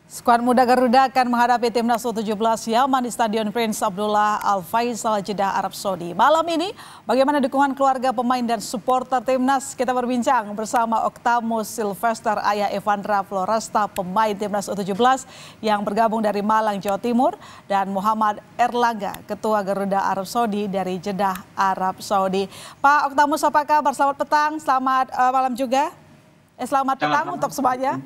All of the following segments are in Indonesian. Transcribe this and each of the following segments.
Skuad muda Garuda akan menghadapi timnas U17 Yaman di Stadion Prince Abdullah Al Faisal Jeddah, Arab Saudi. Malam ini, bagaimana dukungan keluarga pemain dan supporter timnas? Kita berbincang bersama Oktamus Sylvester Ayah Evandra Floresta, pemain timnas U17 yang bergabung dari Malang, Jawa Timur, dan Muhammad Erlangga, ketua Garuda Arab Saudi dari Jeddah, Arab Saudi. Pak Oktamus, apa kabar? Selamat petang, selamat malam juga. Selamat petang untuk semuanya.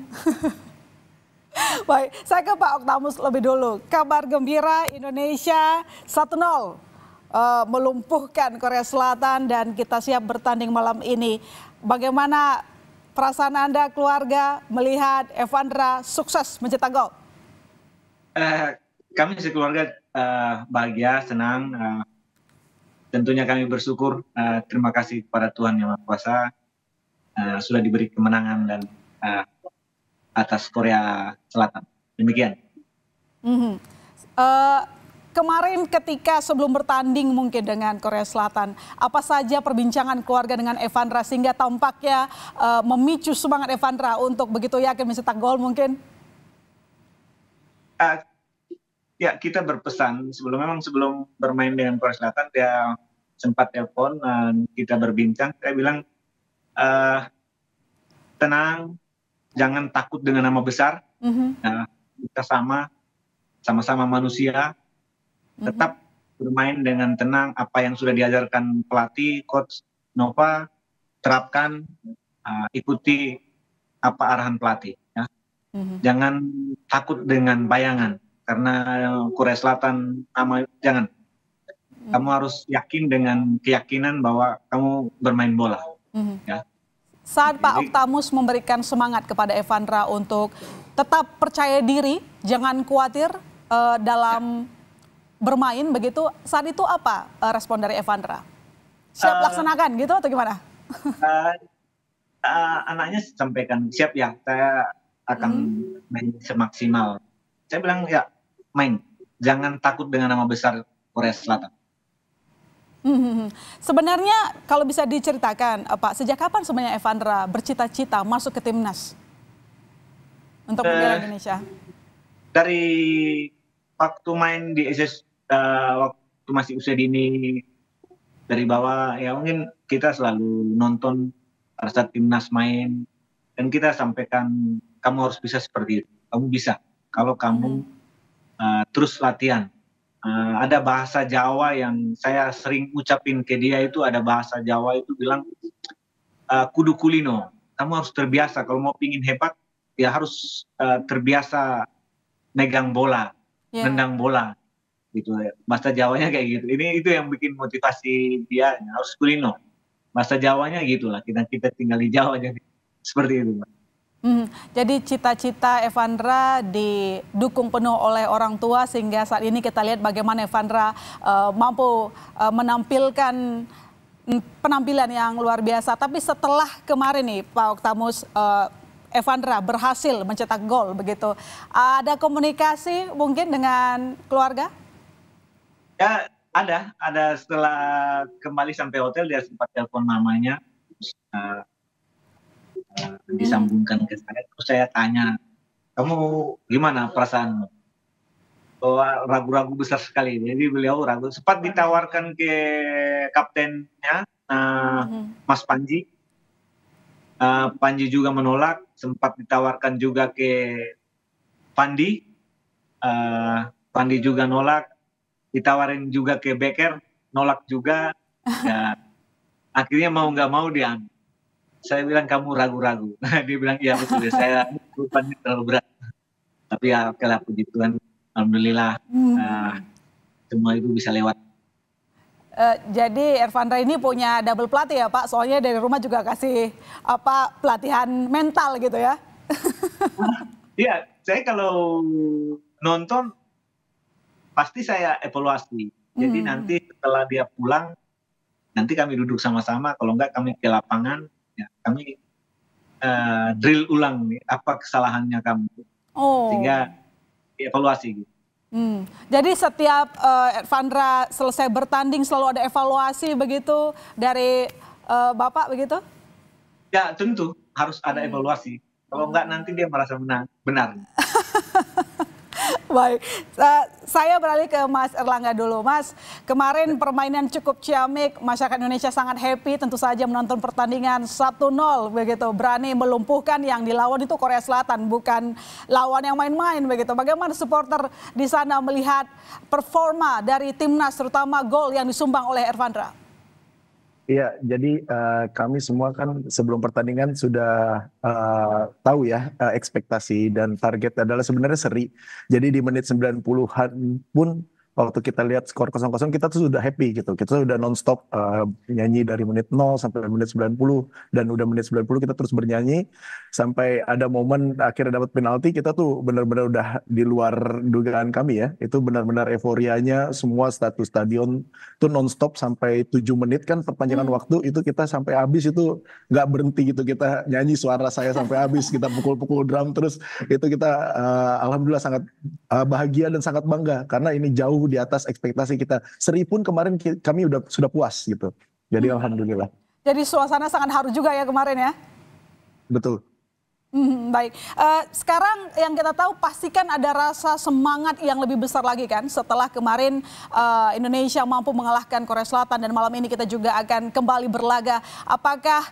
Baik, saya ke Pak Oktamus lebih dulu. Kabar gembira, Indonesia 1-0 melumpuhkan Korea Selatan dan kita siap bertanding malam ini. Bagaimana perasaan Anda, keluarga, melihat Evandra sukses mencetak gol? Kami sekeluarga bahagia, senang. Tentunya kami bersyukur. Terima kasih kepada Tuhan Yang Maha Kuasa sudah diberi kemenangan dan atas Korea Selatan. Demikian. Kemarin ketika sebelum bertanding mungkin dengan Korea Selatan, apa saja perbincangan keluarga dengan Evandra sehingga tampaknya memicu semangat Evandra untuk begitu yakin mencetak gol mungkin? Ya, kita berpesan sebelum bermain dengan Korea Selatan dia sempat telepon dan kita berbincang. Saya bilang tenang. Jangan takut dengan nama besar. Nah, kita sama-sama manusia. Tetap bermain dengan tenang. Apa yang sudah diajarkan pelatih, Coach Nova, terapkan, ikuti apa arahan pelatih. Ya. Jangan takut dengan bayangan. Karena Korea Selatan, jangan. Kamu harus yakin dengan keyakinan bahwa kamu bermain bola. Ya. Saat Pak Oktamus memberikan semangat kepada Evandra untuk tetap percaya diri, jangan khawatir dalam bermain begitu, saat itu apa respon dari Evandra? Siap laksanakan gitu atau gimana? Anaknya sampaikan siap ya, saya akan main semaksimal. Saya bilang ya main, jangan takut dengan nama besar Korea Selatan. Sebenarnya kalau bisa diceritakan Pak, sejak kapan sebenarnya Evandra bercita-cita masuk ke timnas untuk membela Indonesia? Dari waktu main di waktu masih usia dini dari bawah, ya mungkin kita selalu nonton pada saat timnas main dan kita sampaikan kamu harus bisa seperti itu, kamu bisa kalau kamu terus latihan. Ada bahasa Jawa yang saya sering ucapin ke dia, itu ada bahasa Jawa itu bilang kudu kulino, kamu harus terbiasa kalau mau pingin hebat ya harus terbiasa megang bola, nendang bola gitu ya. Bahasa Jawanya kayak gitu. Itu yang bikin motivasi dia, harus kulino. Bahasa Jawanya gitulah, kita tinggal di Jawa jadi seperti itu. Jadi cita-cita Evandra didukung penuh oleh orang tua sehingga saat ini kita lihat bagaimana Evandra mampu menampilkan penampilan yang luar biasa. Tapi setelah kemarin nih Pak Oktamus, Evandra berhasil mencetak gol begitu. Ada komunikasi mungkin dengan keluarga? Ya ada setelah kembali sampai hotel dia sempat telepon mamanya. Disambungkan ke saya, terus saya tanya, kamu gimana perasaanmu? Bahwa ragu-ragu besar sekali, jadi beliau ragu. Sempat ditawarkan ke kaptennya Mas Panji, Panji juga menolak. Sempat ditawarkan juga ke Pandi, Pandi juga nolak. Ditawarin juga ke Becker, nolak juga. Ya, akhirnya mau nggak mau dia. Saya bilang kamu ragu-ragu. Dia bilang iya betul ya, saya bebannya terlalu berat. Tapi ya oke lah, puji Tuhan, alhamdulillah semua itu bisa lewat. Jadi Evandra ini punya double pelatih ya Pak, soalnya dari rumah juga kasih pelatihan mental gitu ya? Iya, saya kalau nonton pasti saya evaluasi. Jadi nanti setelah dia pulang, nanti kami duduk sama-sama. Kalau enggak kami ke lapangan. Ya, kami drill ulang nih, apa kesalahannya kamu, sehingga evaluasi gitu. Jadi setiap Evandra selesai bertanding selalu ada evaluasi begitu dari Bapak begitu? Ya tentu harus ada evaluasi, kalau enggak nanti dia merasa benar. Baik, saya beralih ke Mas Erlangga dulu. Mas, kemarin permainan cukup ciamik, masyarakat Indonesia sangat happy tentu saja menonton pertandingan 1-0 begitu. Berani melumpuhkan yang dilawan itu Korea Selatan, bukan lawan yang main-main begitu. Bagaimana supporter di sana melihat performa dari timnas terutama gol yang disumbang oleh Ervandra? Iya, jadi kami semua kan sebelum pertandingan sudah tahu ya ekspektasi dan target adalah sebenarnya seri. Jadi di menit 90-an pun waktu kita lihat skor 0-0 kita tuh sudah happy gitu. Kita sudah nonstop nyanyi dari menit 0 sampai menit 90 dan udah menit 90 kita terus bernyanyi sampai ada momen akhirnya dapat penalti kita tuh benar-benar udah di luar dugaan kami ya. Itu benar-benar euforianya semua status stadion tuh nonstop sampai 7 menit kan perpanjangan waktu itu kita sampai habis itu nggak berhenti gitu kita nyanyi suara saya sampai habis kita pukul-pukul drum terus itu kita alhamdulillah sangat bahagia dan sangat bangga karena ini jauh di atas ekspektasi kita. Seri pun kemarin kami sudah puas gitu. Jadi alhamdulillah. Jadi suasana sangat haru juga ya kemarin ya. Betul. Baik, sekarang yang kita tahu pastikan ada rasa semangat yang lebih besar lagi kan setelah kemarin Indonesia mampu mengalahkan Korea Selatan dan malam ini kita juga akan kembali berlaga. Apakah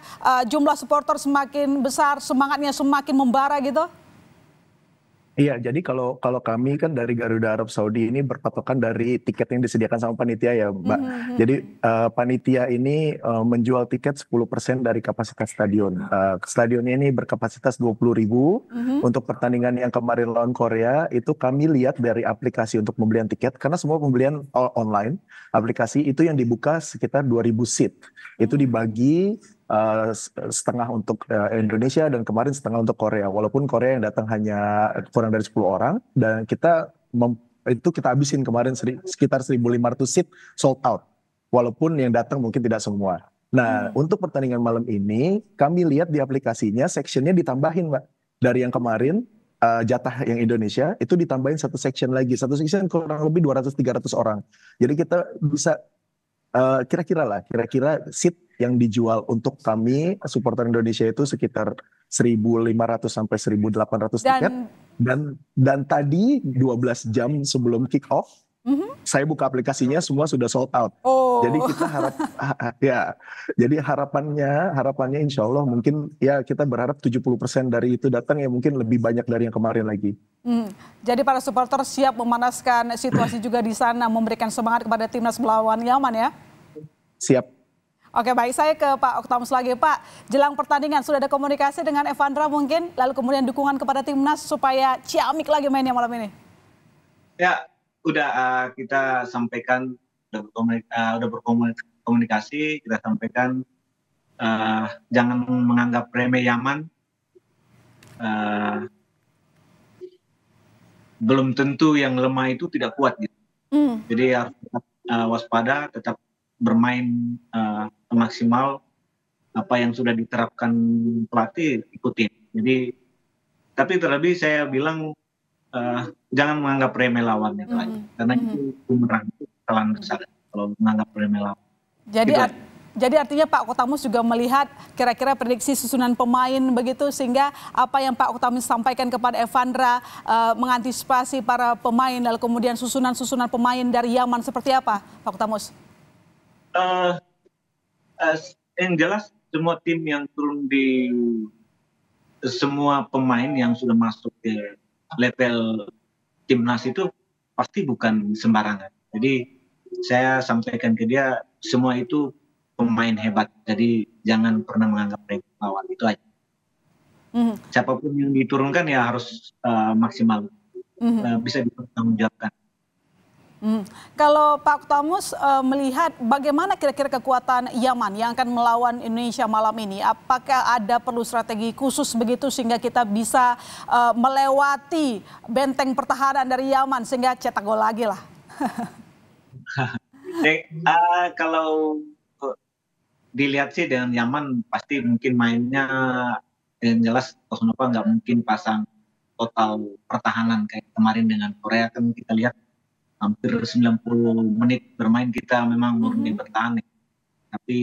jumlah supporter semakin besar, semangatnya semakin membara gitu? Iya, jadi kalau kami kan dari Garuda Arab Saudi ini berpatokan dari tiket yang disediakan sama panitia ya, Mbak. Jadi panitia ini menjual tiket 10% dari kapasitas stadion. Stadionnya ini berkapasitas 20.000. Untuk pertandingan yang kemarin lawan Korea itu kami lihat dari aplikasi untuk pembelian tiket karena semua pembelian online. Aplikasi itu yang dibuka sekitar 2.000 seat. Itu dibagi setengah untuk Indonesia dan kemarin setengah untuk Korea. Walaupun Korea yang datang hanya kurang dari 10 orang dan kita habisin kemarin sekitar 1.500 seat sold out. Walaupun yang datang mungkin tidak semua. Nah, untuk pertandingan malam ini kami lihat di aplikasinya sectionnya ditambahin, Mbak. Dari yang kemarin jatah yang Indonesia itu ditambahin satu section lagi. Satu section kurang lebih 200-300 orang. Jadi kita bisa kira-kira seat yang dijual untuk kami supporter Indonesia itu sekitar 1.500 sampai 1.800 tiket dan tadi 12 jam sebelum kick off saya buka aplikasinya semua sudah sold out. Jadi kita jadi harapannya insya Allah mungkin ya kita berharap 70% dari itu datang ya mungkin lebih banyak dari yang kemarin lagi. Jadi para supporter siap memanaskan situasi juga di sana, memberikan semangat kepada timnas melawan Yaman ya? Siap. Oke, baik, saya ke Pak Oktamus lagi. Pak, jelang pertandingan sudah ada komunikasi dengan Ervandra mungkin, lalu kemudian dukungan kepada timnas supaya ciamik lagi mainnya malam ini? Ya, udah kita sampaikan, udah berkomunikasi, kita sampaikan jangan menganggap remeh Yaman. Belum tentu yang lemah itu tidak kuat gitu. Jadi harus tetap waspada, tetap bermain maksimal apa yang sudah diterapkan pelatih ikutin. Jadi tapi terlebih saya bilang jangan menganggap remeh lawan itu aja. Karena itu bumerang, itu kesalahan besar kalau menganggap remeh lawan. Jadi artinya Pak Oktamus juga melihat kira-kira prediksi susunan pemain begitu sehingga apa yang Pak Oktamus sampaikan kepada Ervandra mengantisipasi para pemain lalu kemudian susunan pemain dari Yaman seperti apa Pak Oktamus? Yang jelas semua tim yang turun di semua pemain yang sudah masuk ke level timnas itu pasti bukan sembarangan. Jadi saya sampaikan ke dia semua itu pemain hebat, jadi jangan pernah menganggap remeh lawan, itu aja. Siapapun yang diturunkan ya harus maksimal, bisa dipertanggungjawabkan. Kalau Pak Oktamus melihat bagaimana kira-kira kekuatan Yaman yang akan melawan Indonesia malam ini, apakah ada perlu strategi khusus begitu sehingga kita bisa melewati benteng pertahanan dari Yaman sehingga cetak gol lagi lah? Kalau dilihat sih dengan Yaman pasti mungkin mainnya yang jelas Kosnova nggak mungkin pasang total pertahanan kayak kemarin dengan Korea. Kan kita lihat hampir 90 menit bermain kita memang murni bertahan. Tapi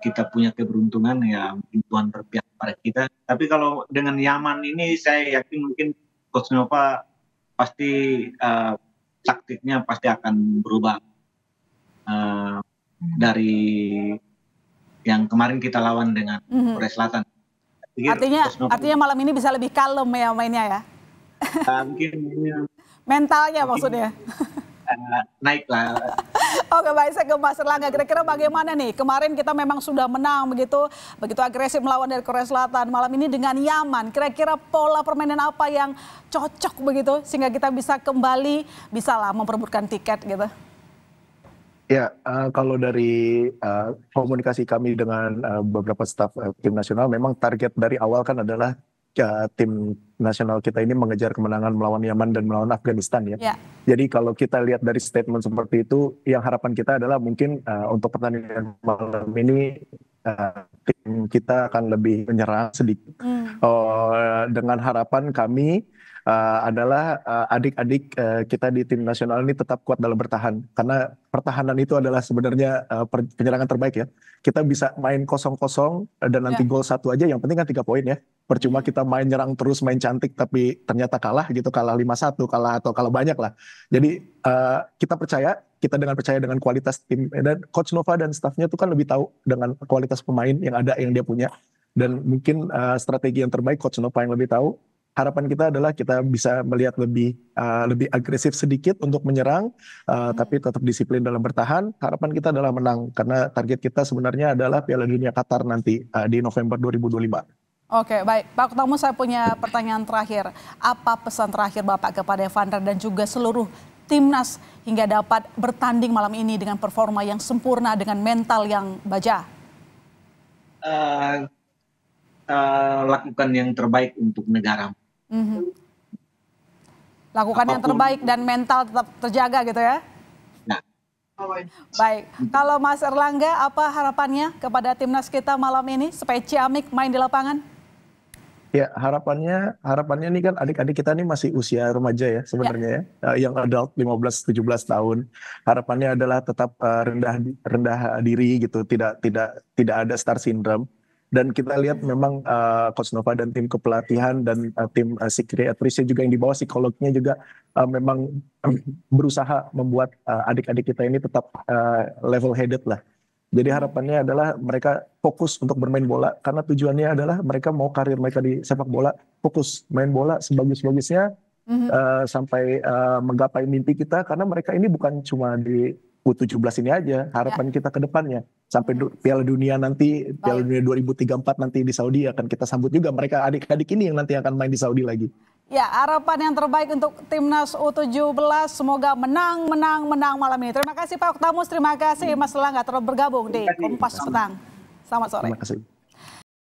kita punya keberuntungan ya mungkin Tuhan berpihak pada kita. Tapi kalau dengan Yaman ini saya yakin mungkin Kosnova pasti taktiknya pasti akan berubah dari yang kemarin kita lawan dengan Korea Selatan. Artinya malam ini bisa lebih kalem ya mainnya ya? Mungkin mentalnya maksudnya. Naik lah. Oke, baik, saya ke Mas Erlangga. Kira-kira bagaimana nih? Kemarin kita memang sudah menang begitu agresif melawan dari Korea Selatan. Malam ini dengan Yaman. Kira-kira pola permainan apa yang cocok begitu sehingga kita bisa kembali memperebutkan tiket gitu? Ya, kalau dari komunikasi kami dengan beberapa staf tim nasional, memang target dari awal kan adalah tim nasional kita ini mengejar kemenangan melawan Yaman dan melawan Afghanistan ya. Jadi kalau kita lihat dari statement seperti itu, yang harapan kita adalah mungkin untuk pertandingan malam ini tim kita akan lebih menyerang sedikit. Dengan harapan kami adalah adik-adik kita di tim nasional ini tetap kuat dalam bertahan, karena pertahanan itu adalah sebenarnya penyerangan terbaik ya. Kita bisa main 0-0 dan nanti gol 1 aja, yang penting kan 3 poin ya. Percuma kita main nyerang terus, main cantik tapi ternyata kalah gitu, kalah 5-1, kalah banyak lah. Jadi kita percaya dengan kualitas tim, dan Coach Nova dan staffnya itu kan lebih tahu dengan kualitas pemain yang dia punya, dan mungkin strategi yang terbaik Coach Nova yang lebih tahu. Harapan kita adalah kita bisa melihat lebih agresif sedikit untuk menyerang, tapi tetap disiplin dalam bertahan. Harapan kita adalah menang, karena target kita sebenarnya adalah Piala Dunia Qatar nanti di November 2025. Oke, baik. Pak Kutamu, saya punya pertanyaan terakhir. Apa pesan terakhir Bapak kepada Evander dan juga seluruh timnas hingga dapat bertanding malam ini dengan performa yang sempurna, dengan mental yang baja? Lakukan yang terbaik untuk negara. Lakukan yang terbaik dan mental tetap terjaga gitu ya? Nah. Baik, kalau Mas Erlangga, apa harapannya kepada timnas kita malam ini supaya ciamik main di lapangan? Ya, harapannya ini kan adik-adik kita ini masih usia remaja ya sebenarnya ya, yang adult 15-17 tahun. Harapannya adalah tetap rendah diri gitu, tidak ada star syndrome. Dan kita lihat memang Coach Nova dan tim kepelatihan dan tim psikiatrisnya juga yang di bawah, psikolognya juga memang berusaha membuat adik-adik kita ini tetap level headed lah. Jadi harapannya adalah mereka fokus untuk bermain bola, karena tujuannya adalah mereka mau karir mereka di sepak bola, fokus main bola sebagus-bagusnya sampai menggapai mimpi kita, karena mereka ini bukan cuma di U17 ini aja, harapan kita ke depannya sampai Piala Dunia nanti, Piala Dunia 2034 nanti di Saudi akan kita sambut juga mereka, adik-adik ini yang nanti akan main di Saudi lagi. Ya, harapan yang terbaik untuk timnas U17, semoga menang malam ini. Terima kasih Pak Kutamus, terima kasih Mas Erlangga telah bergabung di Kompas Petang. Selamat sore. Terima kasih.